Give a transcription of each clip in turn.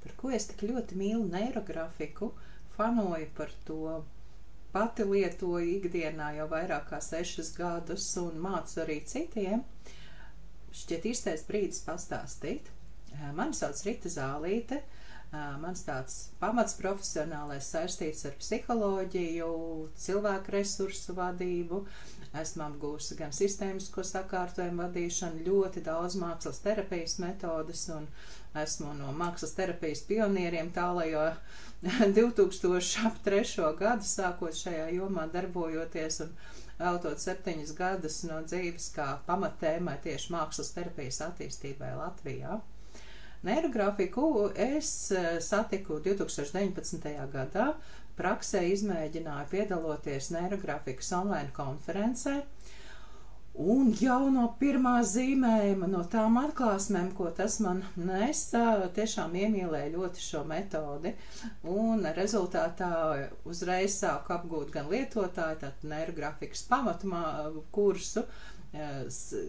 par ko es tik ļoti mīlu neirografiku, fanoju par to, pati lietoju ikdienā jau vairāk kā 6 gadus un mācu arī citiem, šķiet īstais brīdis pastāstīt. Mani sauc Rita Zālīte, mans tāds pamats profesionālais saistīts ar psiholoģiju, cilvēku resursu vadību, esmu apgūsi gan sistēmisko sakārtojumu vadīšanu, ļoti daudz mākslas terapijas metodas un esmu no mākslas terapijas pionieriem tālajo 2003. Gadu sākot šajā jomā darbojoties un veltot 7 gadus no dzīves kā pamattēmai tieši mākslas terapijas attīstībai Latvijā. Neirografiku es satiku 2019. gadā, praksē izmēģināju piedaloties neirografikas online konferencē, un jau no pirmā zīmējuma, no tām atklāsmēm, ko tas man nesa, tiešām iemīlēju ļoti šo metodi, un rezultātā uzreiz sāku apgūt gan lietotāju, tātad neirografikas pamatumā kursu,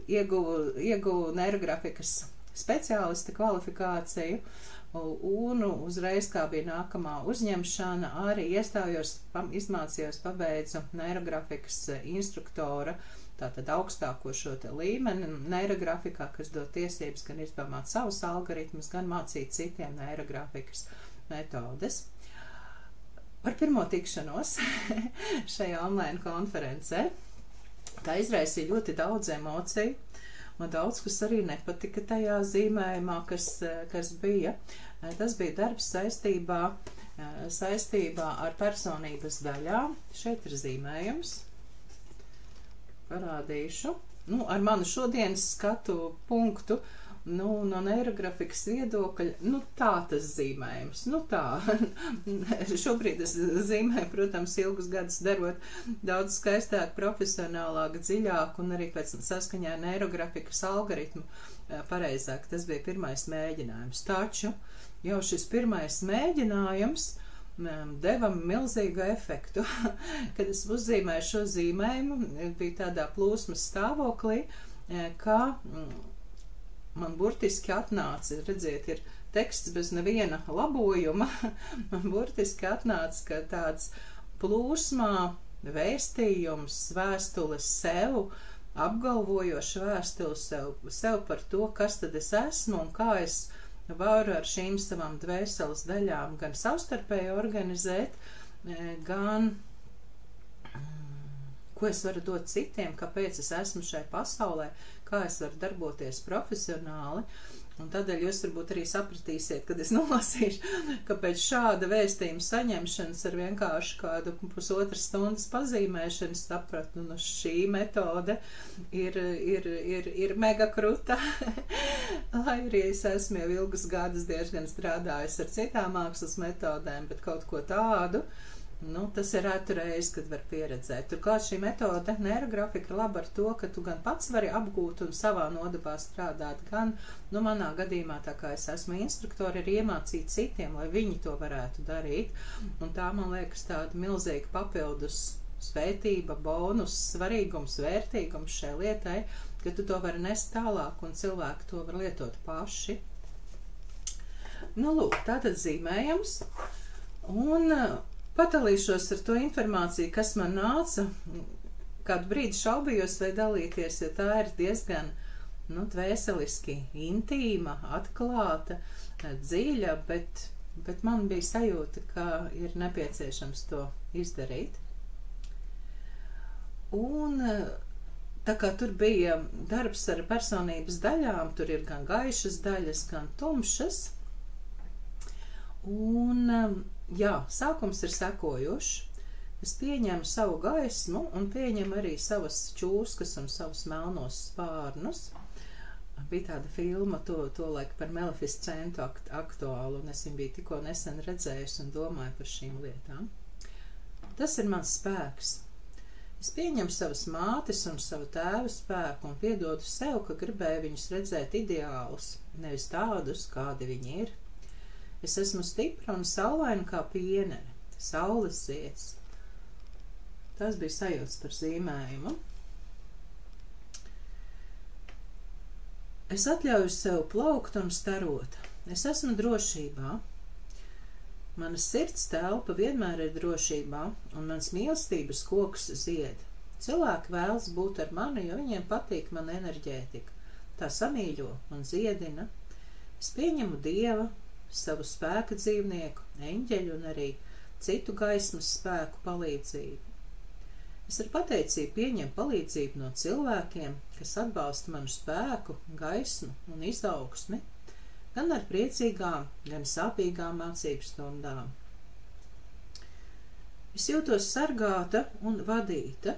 ieguvu neirografikas speciālista kvalifikāciju, un uzreiz, kā bija nākamā uzņemšana, arī iestājos, izmācījos, pabeidzu neirografikas instruktora, tātad augstāko šo te līmeni neirografikā, kas dod tiesības gan izdomāt savus algoritmus, gan mācīt citiem neirografikas metodes. Par pirmo tikšanos šajā online konferencē, tā izraisīja ļoti daudz emociju. Man daudz, kas arī nepatika tajā zīmējumā, kas bija. Tas bija darbs saistībā ar personības daļām. Šeit ir zīmējums. Parādīšu. Ar manu šodienas skatu punktu, no neirografikas viedokļa, tā tas zīmējums. Tā. Šobrīd es zīmēju, protams, ilgus gadus darot daudz skaistāk, profesionālāk, dziļāk un arī pēc saskaņā neirografikas algoritmu pareizāk. Tas bija pirmais mēģinājums. Taču jau šis pirmais mēģinājums deva milzīgu efektu. Kad es uzzīmēju šo zīmējumu, bija tādā plūsmas stāvoklī, ka man burtiski atnāca, redziet, ir teksts bez neviena labojuma, man burtiski atnāca, ka tāds plūsmā vēstījums, vēstules sev, apgalvojoša vēstules sev par to, kas tad es esmu un kā es varu ar šīm savām dvēseles daļām gan savstarpēji organizēt, gan ko es varu dot citiem, kāpēc es esmu šai pasaulē, kā es varu darboties profesionāli. Un tādēļ jūs varbūt arī sapratīsiet, kad es nolasīšu, ka pēc šāda vēstījuma saņemšanas ar vienkārši kādu pusotras stundas pazīmēšanu sapratu, šī metode ir mega kruta. Lai arī es esmu jau ilgus gadus diezgan strādājis ar citām mākslas metodēm, bet kaut ko tādu, tas ir rētu reizi, kad var pieredzēt. Turklāt šī metode, neirografika, laba ar to, ka tu gan pats vari apgūt un savā nodabā strādāt, gan, manā gadījumā, tā kā es esmu instruktori, ir iemācīt citiem, lai viņi to varētu darīt. Un tā, man liekas, tāda milzīga papildus svētība, bonus, svarīgums, vērtīgums šai lietai, ka tu to vari nest tālāk un cilvēki to var lietot paši. Lūk, tātad zīmējums. Un padalīšos ar to informāciju, kas man nāca. Kādu brīdi šaubījos, vai dalīties, jo tā ir diezgan dvēseliski intīma, atklāta, dziļa, bet man bija sajūta, ka ir nepieciešams to izdarīt. Un tā kā tur bija darbs ar personības daļām, tur ir gan gaišas daļas, gan tumšas. Un sākums ir sekojošs. Es pieņemu savu gaismu un pieņemu arī savas čūskas un savus melnos spārnus. Bija tāda filma tolaik par Maleficentu aktuālu, un es viņu biju tikko nesen redzējusi un domāju par šīm lietām. Tas ir mans spēks. Es pieņemu savas mātes un savu tēvu spēku un piedodu sev, ka gribēju viņus redzēt ideālus, nevis tādus, kādi viņi ir. Es esmu stipra un saulaina kā pienere, saules zieds. Tas bija sajūts par zīmējumu. Es atļauju sev plaukt un starot. Es esmu drošībā. Mana sirds telpa vienmēr ir drošībā, un mans mīlestības koks zied. Cilvēki vēlas būt ar mani, jo viņiem patīk mana enerģētika. Tā samīļo un ziedina. Es pieņemu Dieva, savu spēka dzīvnieku, eņģeļu un arī citu gaismas spēku palīdzību. Es ar pateicību pieņemu palīdzību no cilvēkiem, kas atbalsta manu spēku, gaismu un izaugsmi, gan ar priecīgām, gan sāpīgām mācību stundām. Es jūtos sargāta un vadīta.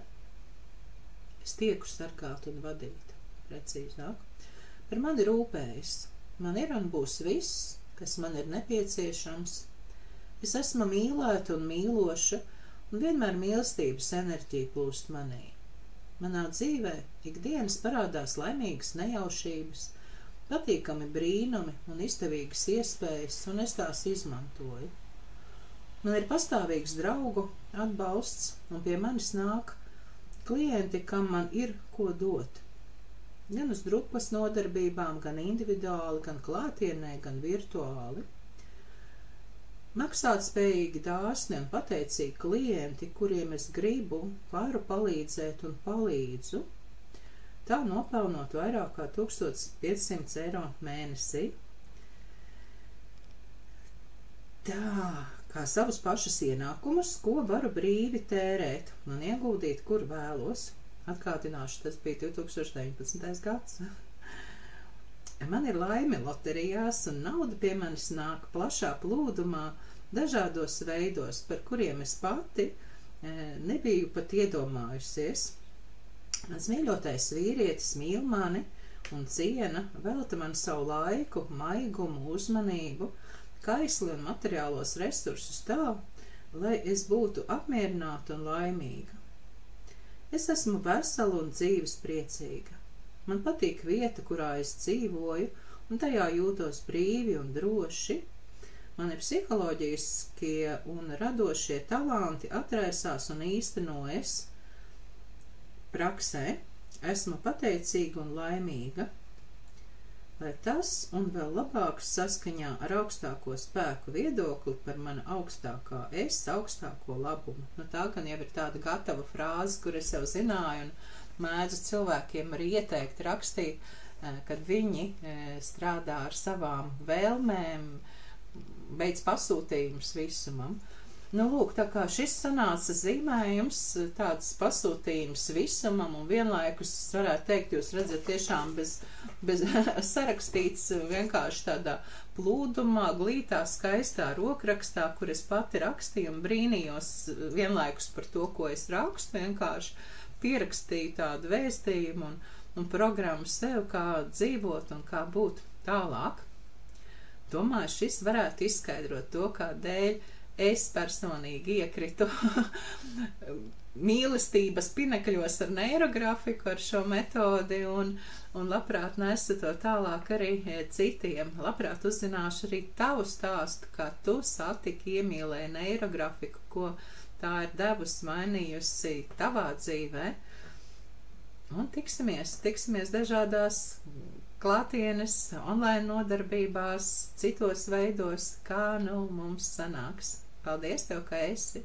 Es tieku sargāta un vadīta, precīzāk. Par mani rūpējas. Man ir un būs viss, kas man ir nepieciešams. Es esmu mīlēta un mīloša, un vienmēr mīlestības enerģija plūst manī. Manā dzīvē ikdienas parādās laimīgas nejaušības, patīkami brīnumi un izdevīgas iespējas, un es tās izmantoju. Man ir pastāvīgs draugu atbalsts, un pie manis nāk klienti, kam man ir ko dot. Gan uz grupas nodarbībām, gan individuāli, gan klātienē, gan virtuāli. Maksātspējīgi, dāsni un pateicīgi klienti, kuriem es gribu, varu palīdzēt un palīdzu, tā nopelnot vairāk kā 1500 eiro mēnesī. Tā kā savus pašas ienākumus, ko varu brīvi tērēt un ieguldīt, kur vēlos. Atgādināšu, tas bija 2019. gads. Man ir laime loterijās, un nauda pie manis nāk plašā plūdumā, dažādos veidos, par kuriem es pati nebiju pat iedomājusies. Mans mīļotais vīrietis mīl mani un ciena, velta man savu laiku, maigumu, uzmanību, kaisli un materiālos resursus tā, lai es būtu apmierināta un laimīga. Es esmu vesela un dzīves priecīga. Man patīk vieta, kurā es dzīvoju, un tajā jūtos brīvi un droši. Mani psiholoģiskie un radošie talanti atraisās un īstenojas praksē. Esmu pateicīga un laimīga, lai tas un vēl labāks saskaņā ar augstāko spēku viedokli par mana augstākā es, augstāko labumu. Nu, tā gan jau ir tāda gatava frāze, kur es jau zināju un mēdzu cilvēkiem arī ieteikt rakstīt, kad viņi strādā ar savām vēlmēm, beidz pasūtījumus visumam. Nu, lūk, tā kā šis sanāca zīmējums, tāds pasūtījums visumam, un vienlaikus, es varētu teikt, jūs redzat tiešām bez sarakstīts vienkārši tādā plūdumā, glītā, skaistā rokrakstā, kur es pati rakstīju un brīnījos vienlaikus par to, ko es rakstu, vienkārši pierakstīju tādu vēstījumu un programmu sev, kā dzīvot un kā būt tālāk. Domāju, šis varētu izskaidrot to, kādēļ es personīgi iekritu mīlestības pinekļos ar neirografiku, ar šo metodi, un labprāt nesu to tālāk arī citiem. Labprāt uzzināšu arī tavu stāstu, kā tu satiki, iemīlēji neirografiku, ko tā ir devusi, mainījusi tavā dzīvē. Un tiksimies dažādās klātienes, online nodarbībās, citos veidos, kā nu mums sanāks. Paldies tev, ka esi!